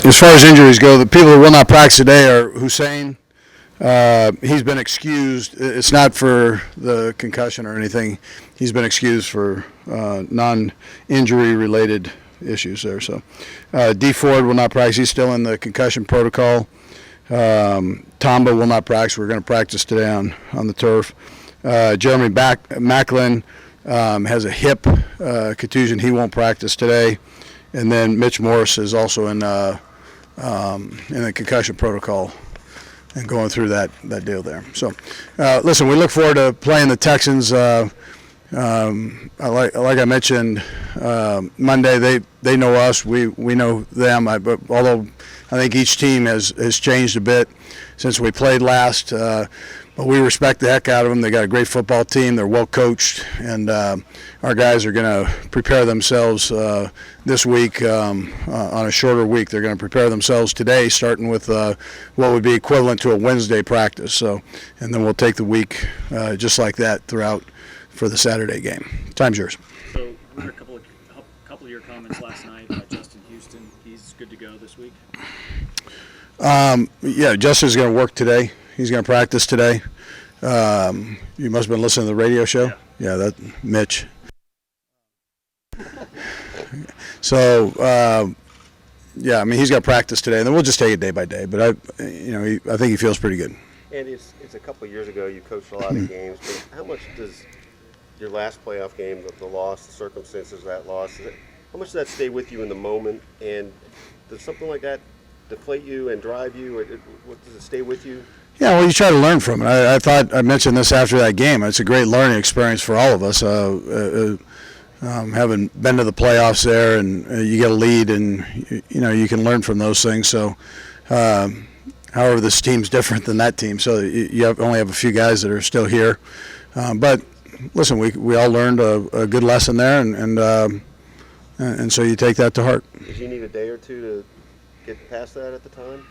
as far as injuries go, the people that will not practice today are Hussein. He's been excused. It's not for the concussion or anything. He's been excused for non-injury related issues there. So D. Ford will not practice. He's still in the concussion protocol. Tamba will not practice. We're going to practice today on the turf. Jeremy Macklin has a hip contusion. He won't practice today. And then Mitch Morris is also in the concussion protocol and going through that deal there. So, listen, we look forward to playing the Texans. Like I mentioned Monday, they know us. We know them. But although I think each team has changed a bit since we played last. But we respect the heck out of them. They got a great football team. They're well coached, and our guys are going to prepare themselves this week on a shorter week. They're going to prepare themselves today, starting with what would be equivalent to a Wednesday practice. So, and then we'll take the week just like that throughout for the Saturday game. Time's yours. So we heard a couple of your comments last night about Justin Houston. He's good to go this week. Yeah, Justin's going to work today. He's going to practice today. You must have been listening to the radio show. Yeah, that Mitch. So, yeah, I mean, he's got practice today, and then we'll just take it day by day. But I think he feels pretty good. Andy, it's a couple of years ago. You coached a lot of games, but how much does your last playoff game, the loss, the circumstances of that loss, how much does that stay with you in the moment? And does something like that deflate you and drive you, or does it stay with you? Yeah, well, you try to learn from it. I thought I mentioned this after that game. It's a great learning experience for all of us. Having been to the playoffs there, and you get a lead, and you can learn from those things. So, however, this team's different than that team. So you only have a few guys that are still here. But listen, we all learned a good lesson there, and so you take that to heart. Did you need a day or two to get past that at the time?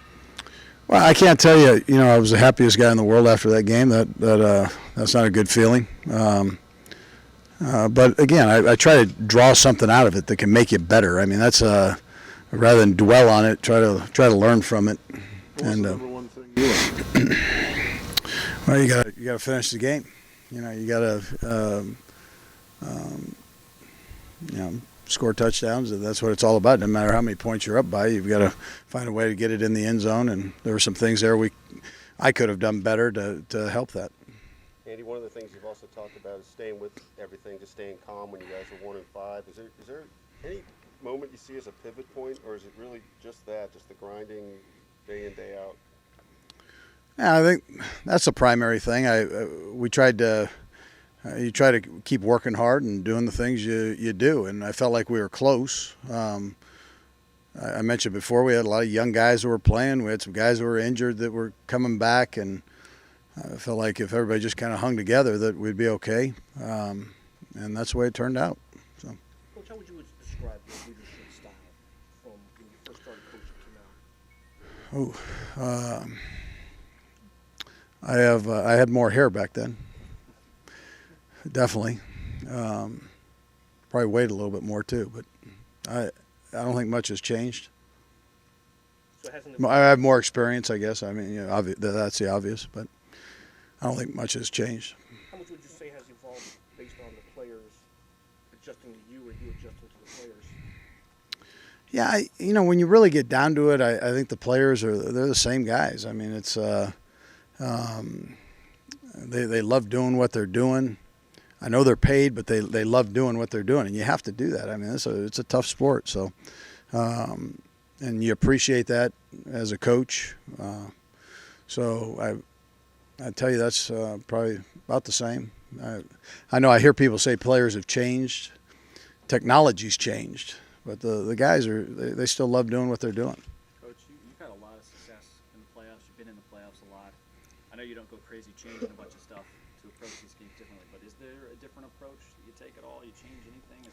Well, I can't tell you. I was the happiest guy in the world after that game. That's not a good feeling. But again, I try to draw something out of it that can make you better. I mean, that's rather than dwell on it, try to learn from it. What's the number one thing you learned? Well, you got to finish the game. You got to score touchdowns, and that's what it's all about. No matter how many points you're up by, you've got to find a way to get it in the end zone, and there were some things there I could have done better to help that. Andy, one of the things you've also talked about is staying with everything, just staying calm when you guys are 1-5. Is there any moment you see as a pivot point, or is it really just the grinding day in, day out? Yeah, I think that's the primary thing. You try to keep working hard and doing the things you do, and I felt like we were close. I mentioned before we had a lot of young guys who were playing. We had some guys who were injured that were coming back, and I felt like if everybody just kind of hung together that we'd be okay, and that's the way it turned out. So. Coach, how would you describe your leadership style from when you first started coaching to now? I had more hair back then. Definitely. Probably weighed a little bit more too, but I don't think much has changed. So I have more experience, I guess. I mean, that's the obvious, but I don't think much has changed. How much would you say has evolved based on the players adjusting to you or you adjusting to the players? Yeah, when you really get down to it, I think the players they're the same guys. I mean, it's they love doing what they're doing. I know they're paid, but they love doing what they're doing, and you have to do that. I mean, it's a tough sport, so and you appreciate that as a coach. So I tell you, that's probably about the same. I know I hear people say players have changed, technology's changed, but the guys they still love doing what they're doing. Coach, you've had a lot of success in the playoffs. You've been in the playoffs a lot. I know you don't go crazy changing a bunch of stuff to approach these games differently, but is there a different approach? You take it all? You change anything?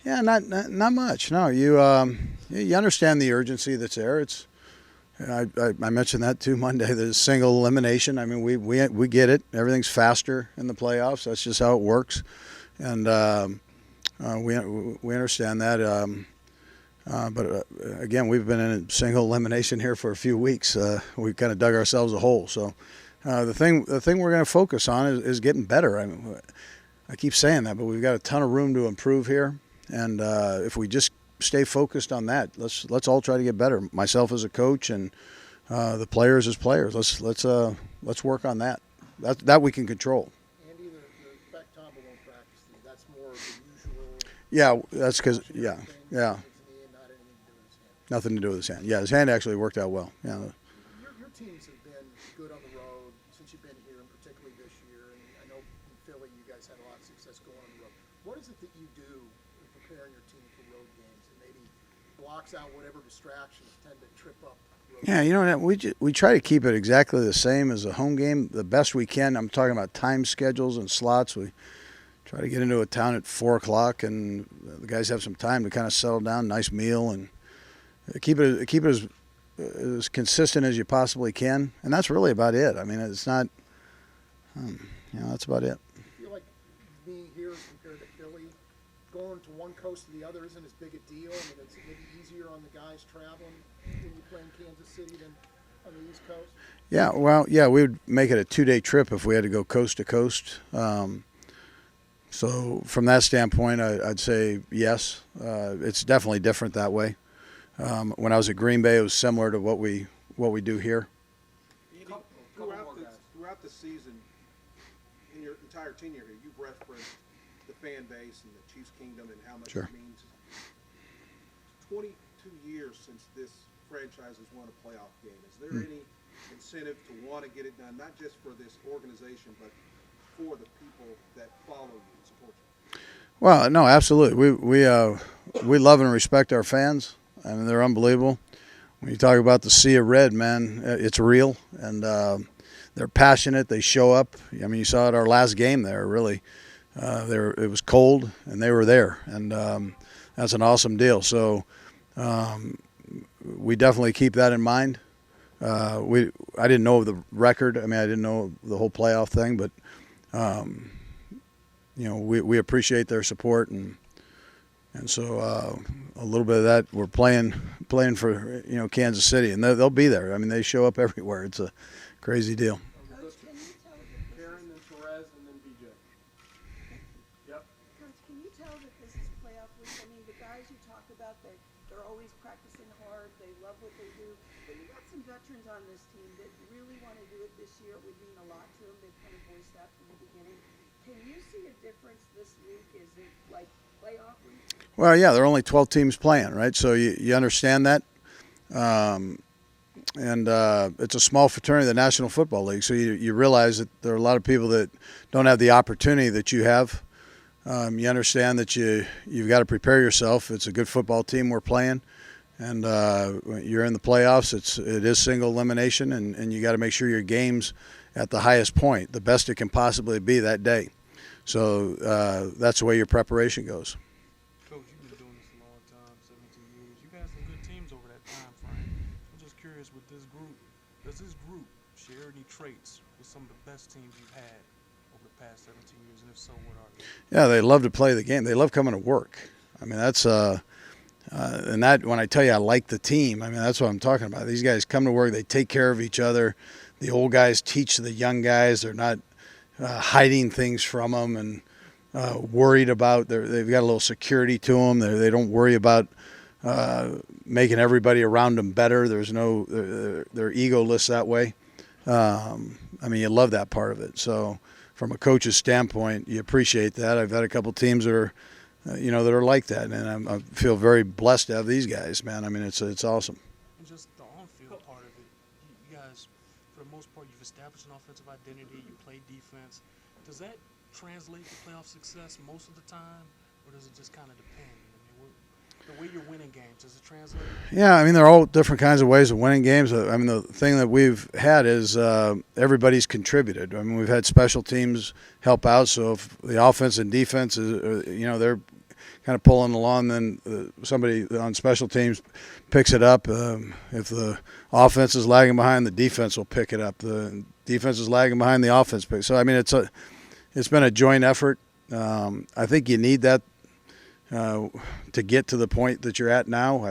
Yeah, not much. No, you understand the urgency that's there. It's I mentioned that too Monday. The single elimination. I mean, we get it. Everything's faster in the playoffs. That's just how it works, and we understand that. But again, we've been in a single elimination here for a few weeks. We kind of dug ourselves a hole. So the thing we're going to focus on is getting better. I keep saying that, but we've got a ton of room to improve here. And if we just stay focused on that, let's all try to get better. Myself as a coach and the players as players. Let's work on that. That we can control. Andy, the fact Tomba won't practice, that's more of the usual. Yeah, that's because yeah. Not anything to do with his hand. Nothing to do with his hand. Yeah, his hand actually worked out well. Yeah. Your teams have been good on the road since you've been here, and particularly this year. And I know in Philly you guys had a lot of success going on the road. What is it that you do in preparing your team for road games and maybe blocks out whatever distractions tend to trip up? Yeah, we try to keep it exactly the same as a home game, the best we can. I'm talking about time schedules and slots. We try to get into a town at 4 o'clock, and the guys have some time to kind of settle down, nice meal, and keep it as consistent as you possibly can. And that's really about it. I mean, it's not, that's about it. I feel like being here compared to Philly, going to one coast to the other isn't as big a deal. I mean, it's maybe easier on the guys traveling when you play in Kansas City than on the East Coast. Yeah, well, yeah, we would make it a 2-day trip if we had to go coast to coast. So from that standpoint, I'd say yes. It's definitely different that way. When I was at Green Bay, it was similar to what we do here. Throughout the season, in your entire tenure here, you've referenced the fan base and the Chiefs Kingdom and how much Sure. it means. 22 years since this franchise has won a playoff game. Is there any incentive to want to get it done, not just for this organization, but for the people that follow you and support you? Well, no, absolutely. We love and respect our fans. I mean, they're unbelievable. When you talk about the sea of red, man, it's real, and they're passionate. They show up. I mean, you saw it our last game there. Really, it was cold, and they were there, and that's an awesome deal. So we definitely keep that in mind. I didn't know the record. I mean, I didn't know the whole playoff thing, but we appreciate their support, and so a little bit of that we're playing for Kansas City, and they'll be there. I mean, they show up everywhere. It's a crazy deal. Coach, can you tell that Karen, then Perez, and then BJ. Yep. Coach, can you tell that this is playoff week? I mean, the guys you talk about, they're always practicing hard. They love what they do. But you got some veterans on this team that really want to do it this year. It would mean a lot to them. They've kind of voiced that from the beginning. Can you see a difference this week? Is it like playoff week? Well, yeah, there are only 12 teams playing, right? So you understand that. And it's a small fraternity, the National Football League. So you realize that there are a lot of people that don't have the opportunity that you have. You understand that you've got to prepare yourself. It's a good football team we're playing. And you're in the playoffs. It is single elimination, and you got to make sure your game's at the highest point, the best it can possibly be that day. So that's the way your preparation goes. Coach, you've been doing this a long time, 17 years. You had some good teams over that time frame. I'm just curious with this group, does this group share any traits with some of the best teams you've had over the past 17 years? And if so, what are they? Yeah, they love to play the game. They love coming to work. I mean, that's and that when I tell you I like the team, I mean, that's what I'm talking about. These guys come to work. They take care of each other. The old guys teach the young guys. They're not hiding things from them and worried about. They've got a little security to them. They don't worry about making everybody around them better. There's no. They're egoless that way. I mean, you love that part of it. So, from a coach's standpoint, you appreciate that. I've had a couple teams that are, that are like that, and I feel very blessed to have these guys, man. I mean, it's awesome. And just the on-field part of it, you guys, for the most part, you've established an offensive identity. You play defense. Does that translate to playoff success most of the time, or does it just kind of depend? I mean, the way you're winning games, does it translate? Yeah, I mean, there are all different kinds of ways of winning games. I mean, the thing that we've had is everybody's contributed. I mean, we've had special teams help out, so if the offense and defense is, they're kind of pulling along, then somebody on special teams picks it up. If the offense is lagging behind, the defense will pick it up. The defense is lagging behind, the offense picks. So I mean, it's been a joint effort. I think you need that to get to the point that you're at now.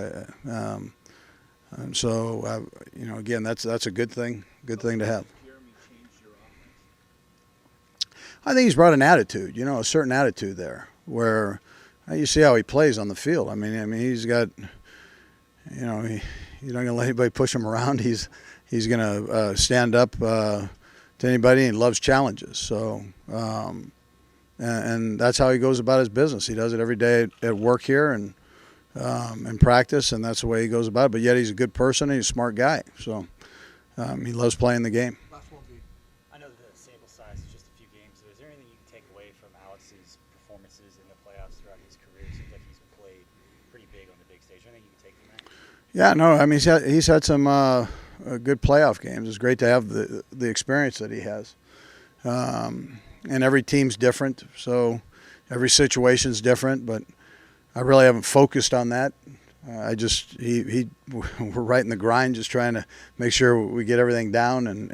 Again, that's a good thing. Good thing to have. I think he's brought an attitude, a certain attitude there, where you see how he plays on the field. I mean, he's got, you're not going to let anybody push him around. He's going to stand up to anybody, and he loves challenges. So, and that's how he goes about his business. He does it every day at work here and in practice, and that's the way he goes about it. But yet he's a good person and he's a smart guy. So he loves playing the game. Last one, Gabe. I know the sample size is just a few games, but is there anything you can take away from Alex's performances in the playoffs throughout his career? It seems like he's played pretty big on the big stage. Is there anything you can take from that? Yeah, no, I mean, he's had some good playoff games. It's great to have the experience that he has. And every team's different, so every situation's different, but I really haven't focused on that. We're right in the grind, just trying to make sure we get everything down, and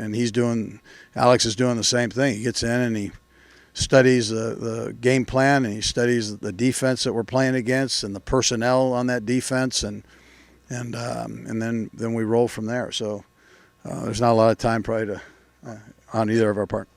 Alex is doing the same thing. He gets in and he studies the game plan, and he studies the defense that we're playing against and the personnel on that defense, and then we roll from there. So there's not a lot of time probably on either of our part.